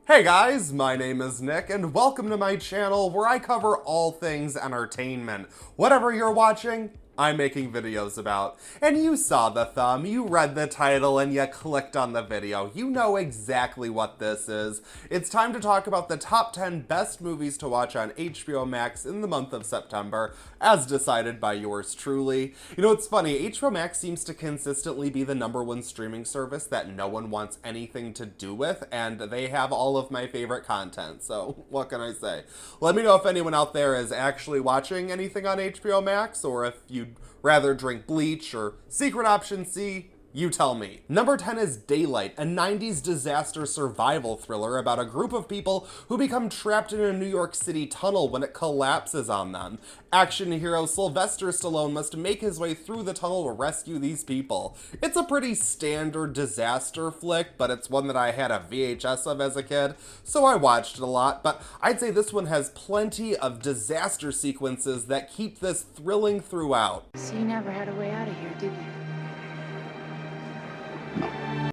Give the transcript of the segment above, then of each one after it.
Hey guys, my name is Nick and welcome to my channel where I cover all things entertainment. Whatever you're watching, I'm making videos about. And you saw the thumb, you read the title, and you clicked on the video. You know exactly what this is. It's time to talk about the top 10 best movies to watch on HBO Max in the month of September, as decided by yours truly. You know, it's funny, HBO Max seems to consistently be the #1 streaming service that no one wants anything to do with, and they have all of my favorite content, so what can I say? Let me know if anyone out there is actually watching anything on HBO Max, or if you'd rather drink bleach or Secret Option C. You tell me. Number 10 is Daylight, a 90s disaster survival thriller about a group of people who become trapped in a New York City tunnel when it collapses on them. Action hero Sylvester Stallone must make his way through the tunnel to rescue these people. It's a pretty standard disaster flick, but it's one that I had a VHS of as a kid, so I watched it a lot, but I'd say this one has plenty of disaster sequences that keep this thrilling throughout. So you never had a way out of here, did you?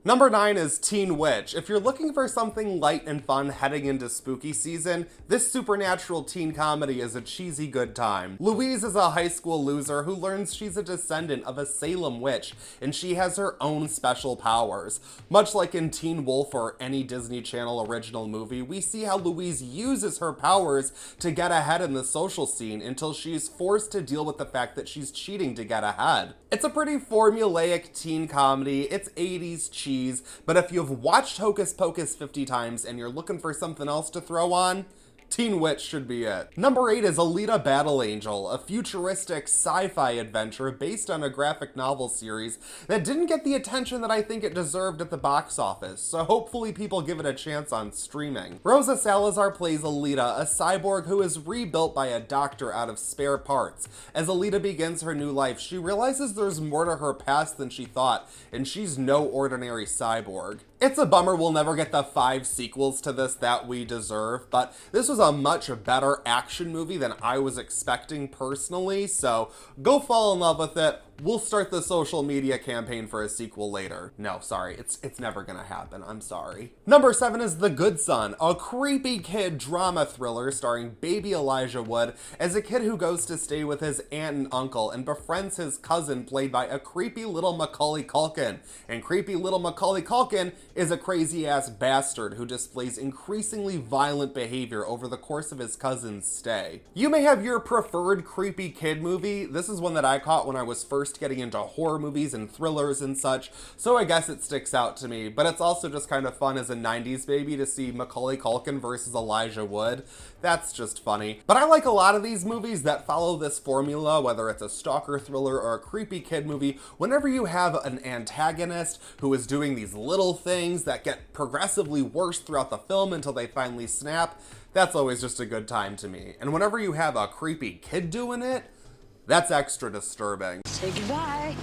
Number 9 is Teen Witch. If you're looking for something light and fun heading into spooky season, this supernatural teen comedy is a cheesy good time. Louise is a high school loser who learns she's a descendant of a Salem witch, and she has her own special powers. Much like in Teen Wolf or any Disney Channel original movie, we see how Louise uses her powers to get ahead in the social scene until she's forced to deal with the fact that she's cheating to get ahead. It's a pretty formulaic teen comedy. It's 80s cheese. But if you've watched Hocus Pocus 50 times and you're looking for something else to throw on, Teen Witch should be it. Number 8 is Elita Battle Angel, a futuristic sci-fi adventure based on a graphic novel series that didn't get the attention that I think it deserved at the box office, so hopefully people give it a chance on streaming. Rosa Salazar plays Elita, a cyborg who is rebuilt by a doctor out of spare parts. As Elita begins her new life, she realizes there's more to her past than she thought, and she's no ordinary cyborg. It's a bummer we'll never get the 5 sequels to this that we deserve, but this was a much better action movie than I was expecting personally, so go fall in love with it. We'll start the social media campaign for a sequel later. No, sorry, it's never gonna happen, I'm sorry. Number 7 is The Good Son, a creepy kid drama thriller starring baby Elijah Wood as a kid who goes to stay with his aunt and uncle and befriends his cousin played by a creepy little Macaulay Culkin. And creepy little Macaulay Culkin is a crazy ass bastard who displays increasingly violent behavior over the course of his cousin's stay. You may have your preferred creepy kid movie. This is one that I caught when I was first getting into horror movies and thrillers and such, so I guess it sticks out to me, but it's also just kind of fun as a 90s baby to see Macaulay Culkin versus Elijah Wood. That's just funny. But I like a lot of these movies that follow this formula, whether it's a stalker thriller or a creepy kid movie. Whenever you have an antagonist who is doing these little things that get progressively worse throughout the film until they finally snap, that's always just a good time to me. And whenever you have a creepy kid doing it, that's extra disturbing. Say goodbye.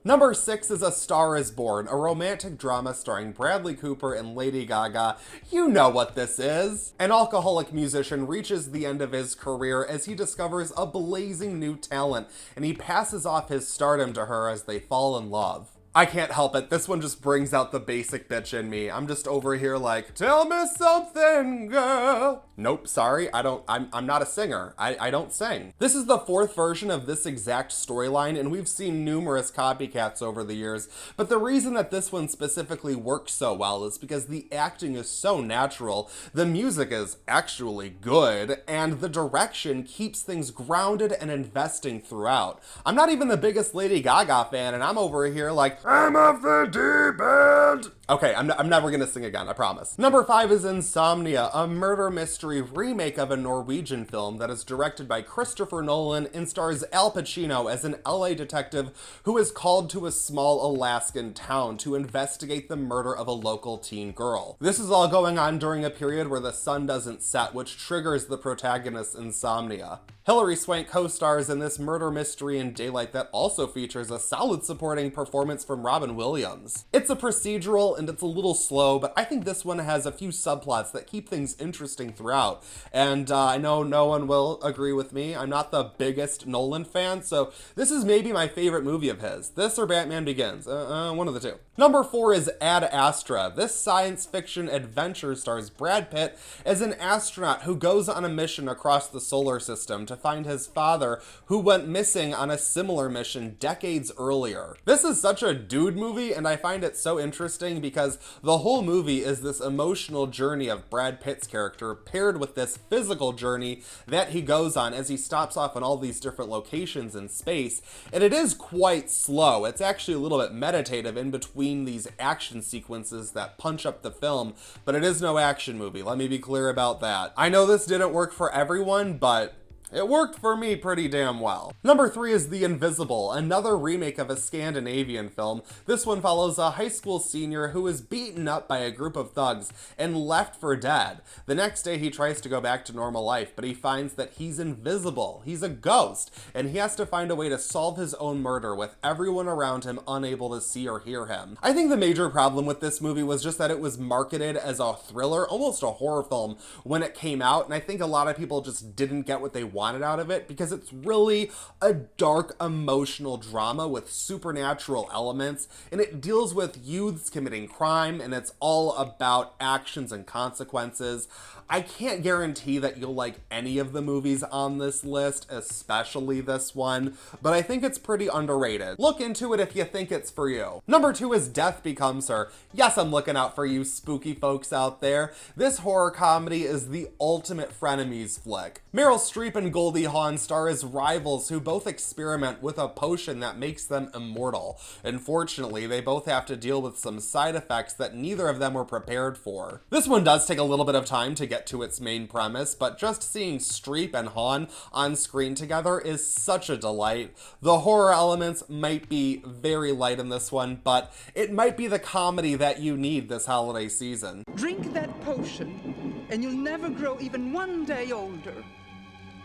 Number 6 is A Star is Born, a romantic drama starring Bradley Cooper and Lady Gaga. You know what this is. An alcoholic musician reaches the end of his career as he discovers a blazing new talent, and he passes off his stardom to her as they fall in love. I can't help it. This one just brings out the basic bitch in me. I'm just over here like, tell me something, girl. Nope, sorry, I'm not a singer. I don't sing. This is the 4th version of this exact storyline, and we've seen numerous copycats over the years, but the reason that this one specifically works so well is because the acting is so natural, the music is actually good, and the direction keeps things grounded and investing throughout. I'm not even the biggest Lady Gaga fan, and I'm over here like, I'm off the deep end. Okay, I'm never gonna sing again, I promise. Number 5 is Insomnia, a murder mystery remake of a Norwegian film that is directed by Christopher Nolan and stars Al Pacino as an LA detective who is called to a small Alaskan town to investigate the murder of a local teen girl. This is all going on during a period where the sun doesn't set, which triggers the protagonist's insomnia. Hilary Swank co-stars in this murder mystery in Daylight that also features a solid supporting performance from from Robin Williams. It's a procedural and it's a little slow, but I think this one has a few subplots that keep things interesting throughout. And I know no one will agree with me. I'm not the biggest Nolan fan, so this is maybe my favorite movie of his. This or Batman Begins, one of the two. Number 4 is Ad Astra. This science fiction adventure stars Brad Pitt as an astronaut who goes on a mission across the solar system to find his father, who went missing on a similar mission decades earlier. This is such a dude movie, and I find it so interesting because the whole movie is this emotional journey of Brad Pitt's character paired with this physical journey that he goes on as he stops off in all these different locations in space, and it is quite slow. It's actually a little bit meditative in between these action sequences that punch up the film, but it is no action movie. Let me be clear about that. I know this didn't work for everyone, but it worked for me pretty damn well. Number 3 is The Invisible, another remake of a Scandinavian film. This one follows a high school senior who is beaten up by a group of thugs and left for dead. The next day he tries to go back to normal life, but he finds that he's invisible. He's a ghost, and he has to find a way to solve his own murder with everyone around him unable to see or hear him. I think the major problem with this movie was just that it was marketed as a thriller, almost a horror film, when it came out, and I think a lot of people just didn't get what they wanted out of it because it's really a dark emotional drama with supernatural elements, and it deals with youths committing crime, and it's all about actions and consequences. I can't guarantee that you'll like any of the movies on this list, especially this one, but I think it's pretty underrated. Look into it if you think it's for you. Number 2 is Death Becomes Her. Yes, I'm looking out for you spooky folks out there. This horror comedy is the ultimate frenemies flick. Meryl Streep and Goldie Hawn star as rivals who both experiment with a potion that makes them immortal. Unfortunately, they both have to deal with some side effects that neither of them were prepared for. This one does take a little bit of time to get to its main premise, but just seeing Streep and Hawn on screen together is such a delight. The horror elements might be very light in this one, but it might be the comedy that you need this holiday season. Drink that potion, and you'll never grow even one day older.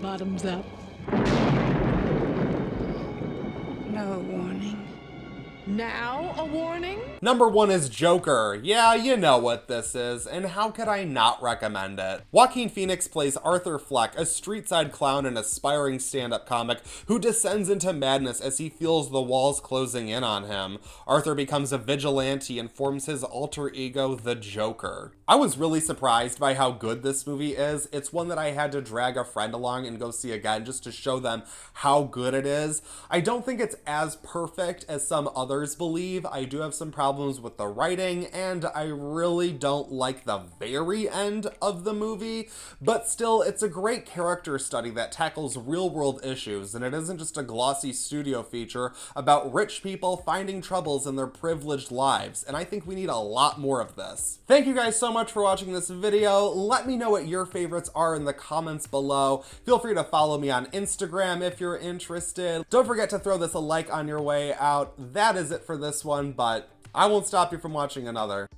Bottoms up. No warning. Now a warning? Number 1 is Joker. Yeah, you know what this is, and how could I not recommend it? Joaquin Phoenix plays Arthur Fleck, a street-side clown and aspiring stand-up comic who descends into madness as he feels the walls closing in on him. Arthur becomes a vigilante and forms his alter ego, the Joker. I was really surprised by how good this movie is. It's one that I had to drag a friend along and go see again just to show them how good it is. I don't think it's as perfect as some others believe. I do have some problems with the writing, and I really don't like the very end of the movie, but still, it's a great character study that tackles real-world issues, and it isn't just a glossy studio feature about rich people finding troubles in their privileged lives, and I think we need a lot more of this. Thank you guys so much for watching this video. Let me know what your favorites are in the comments below. Feel free to follow me on Instagram if you're interested. Don't forget to throw this a like on your way out. That is it for this one, but I won't stop you from watching another.